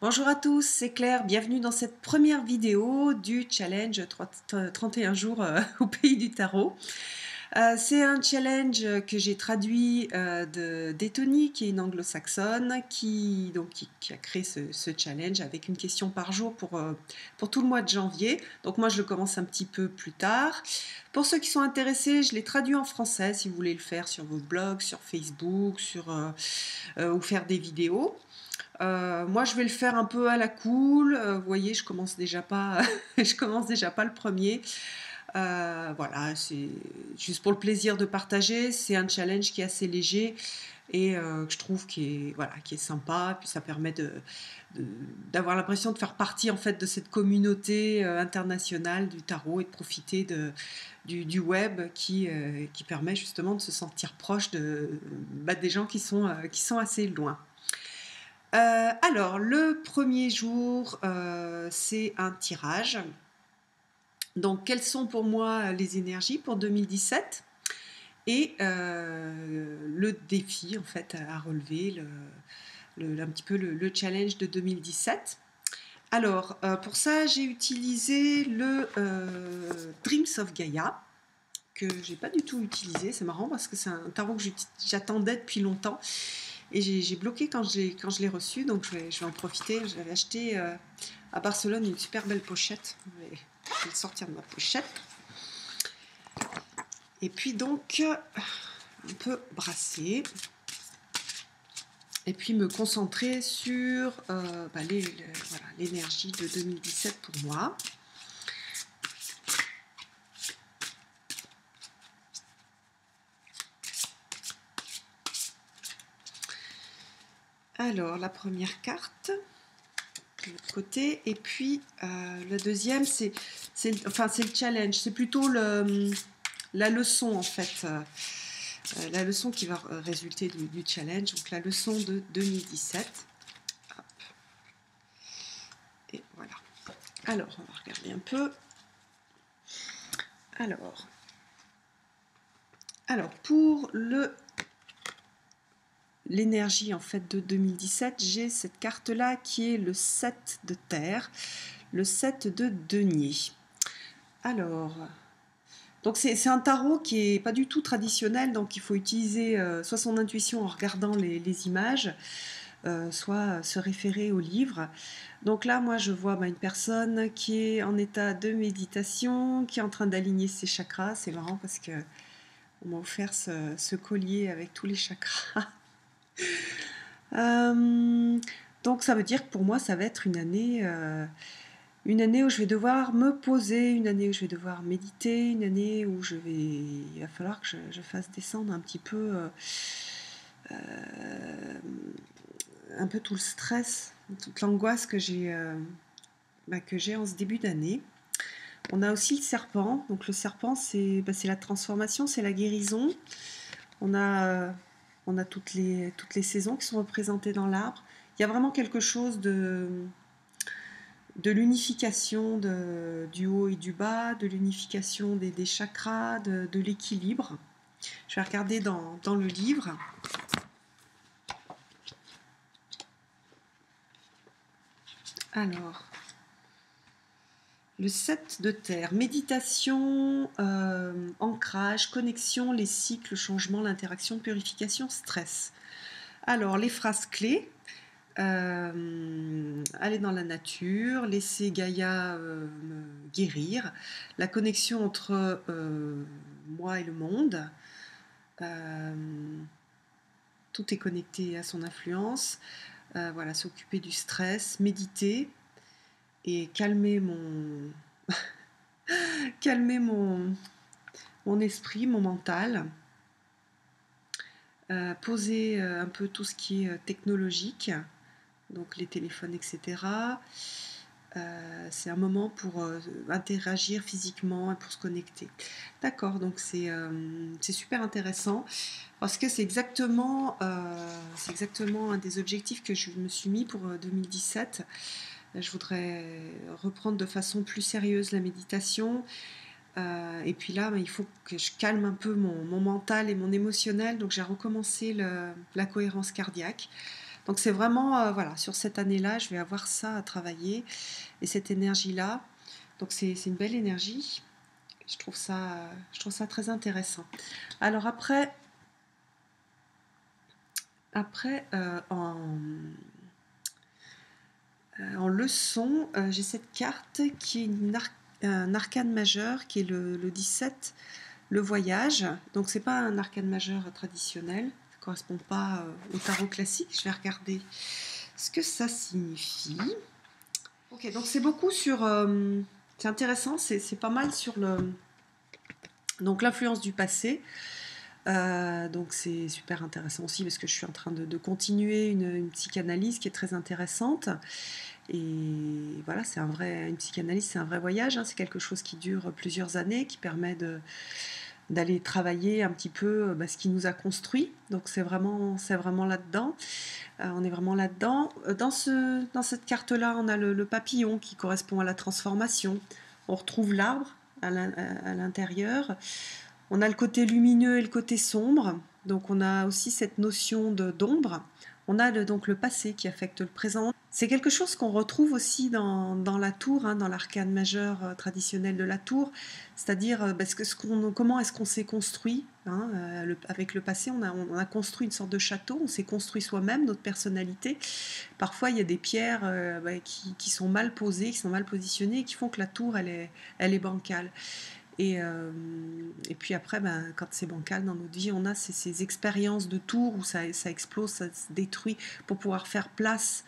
Bonjour à tous, c'est Claire, bienvenue dans cette première vidéo du challenge 31 jours au pays du tarot. C'est un challenge que j'ai traduit d'Etony, qui est une anglo-saxonne, qui a créé ce challenge avec une question par jour pour tout le mois de janvier. Donc moi je le commence un petit peu plus tard. Pour ceux qui sont intéressés, je l'ai traduit en français si vous voulez le faire sur vos blogs, sur Facebook, ou faire des vidéos. Moi, je vais le faire un peu à la cool. Vous voyez, je commence déjà pas, je commence déjà pas le premier. Voilà, c'est juste pour le plaisir de partager. C'est un challenge qui est assez léger et que je trouve qui est sympa. Puis ça permet d'avoir l'impression de faire partie en fait de cette communauté internationale du tarot et de profiter du web qui permet justement de se sentir proche des gens qui sont assez loin. Alors, le premier jour, c'est un tirage. Donc, quelles sont pour moi les énergies pour 2017 et le défi en fait à relever, un petit peu le challenge de 2017. Alors, pour ça, j'ai utilisé le Dreams of Gaia, que j'ai pas du tout utilisé. C'est marrant parce que c'est un tarot que j'attendais depuis longtemps. Et j'ai bloqué quand je l'ai reçu, donc je vais en profiter. J'avais acheté à Barcelone une super belle pochette. Je vais le sortir de ma pochette. Et puis donc, un peu brasser. Et puis me concentrer sur l'énergie de 2017 pour moi. Alors, la première carte de l'autre côté, et puis la deuxième, c'est le challenge, c'est plutôt la leçon en fait, la leçon qui va résulter du challenge, donc la leçon de 2017. Hop. Et voilà. Alors, on va regarder un peu. Alors pour l'énergie en fait de 2017, j'ai cette carte là qui est le 7 de terre, le 7 de denier. Alors, donc c'est un tarot qui est pas du tout traditionnel, donc il faut utiliser soit son intuition en regardant les images, soit se référer au livre. Donc là, moi, je vois une personne qui est en état de méditation, qui est en train d'aligner ses chakras. C'est marrant parce que on m'a offert ce collier avec tous les chakras. Donc ça veut dire que pour moi, ça va être une année où je vais devoir me poser, une année où je vais devoir méditer, une année où il va falloir que je fasse descendre un petit peu tout le stress, toute l'angoisse que j'ai en ce début d'année. On a aussi le serpent. Donc le serpent, c'est la transformation, c'est la guérison. On a toutes les saisons qui sont représentées dans l'arbre. Il y a vraiment quelque chose de l'unification du haut et du bas, de l'unification des chakras, de l'équilibre. Je vais regarder dans le livre. Alors, le 7 de terre, méditation, ancrage, connexion, les cycles, changement, l'interaction, purification, stress. Alors, les phrases clés. Aller dans la nature, laisser Gaïa me guérir, la connexion entre moi et le monde, tout est connecté à son influence, voilà, s'occuper du stress, méditer et calmer calmer mon esprit, mon mental, poser un peu tout ce qui est technologique, donc les téléphones, etc. C'est un moment pour interagir physiquement et pour se connecter. D'accord, donc c'est super intéressant parce que c'est exactement un des objectifs que je me suis mis pour 2017. Je voudrais reprendre de façon plus sérieuse la méditation. Et puis là, il faut que je calme un peu mon mental et mon émotionnel. Donc j'ai recommencé la cohérence cardiaque. Donc c'est vraiment, voilà, sur cette année-là, je vais avoir ça à travailler et cette énergie-là. Donc c'est une belle énergie. Je trouve ça très intéressant. Alors après en leçon, j'ai cette carte qui est un arcane majeur, qui est le 17, le voyage. Donc c'est pas un arcane majeur traditionnel, ça ne correspond pas au tarot classique. Je vais regarder ce que ça signifie. Ok, donc c'est beaucoup sur... c'est intéressant, c'est pas mal sur donc l'influence du passé. Donc c'est super intéressant aussi parce que je suis en train de continuer une psychanalyse qui est très intéressante. Et voilà, une psychanalyse, c'est un vrai voyage, hein, c'est quelque chose qui dure plusieurs années, qui permet d'aller travailler un petit peu ce qui nous a construit. Donc c'est vraiment là-dedans. On est vraiment là-dedans. Dans cette carte-là, on a le papillon qui correspond à la transformation. On retrouve l'arbre à l'intérieur. On a le côté lumineux et le côté sombre. Donc on a aussi cette notion d'ombre. On a donc le passé qui affecte le présent. C'est quelque chose qu'on retrouve aussi dans la tour, hein, dans l'arcane majeur traditionnel de la tour, c'est-à-dire comment est-ce qu'on s'est construit, hein, avec le passé, on a construit une sorte de château, on s'est construit soi-même, notre personnalité. Parfois il y a des pierres qui sont mal posées, qui sont mal positionnées, et qui font que la tour elle est bancale. Et puis après, quand c'est bancal dans notre vie, on a ces expériences de tour où ça explose, ça se détruit pour pouvoir faire place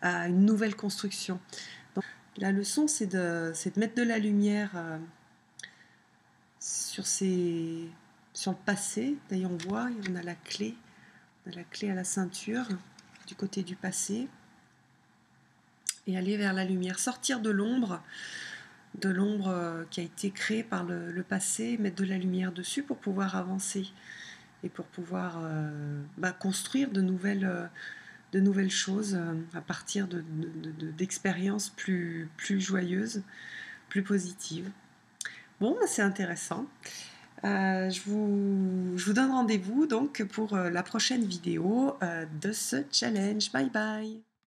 à une nouvelle construction. Donc, la leçon, c'est de mettre de la lumière sur le passé. D'ailleurs, on voit, on a la clé à la ceinture du côté du passé, et aller vers la lumière, sortir de l'ombre qui a été créée par le passé, mettre de la lumière dessus pour pouvoir avancer et pour pouvoir construire de nouvelles choses à partir d'expériences plus joyeuses, plus positives. Bon, c'est intéressant. Je vous donne rendez-vous donc pour la prochaine vidéo de ce challenge. Bye bye!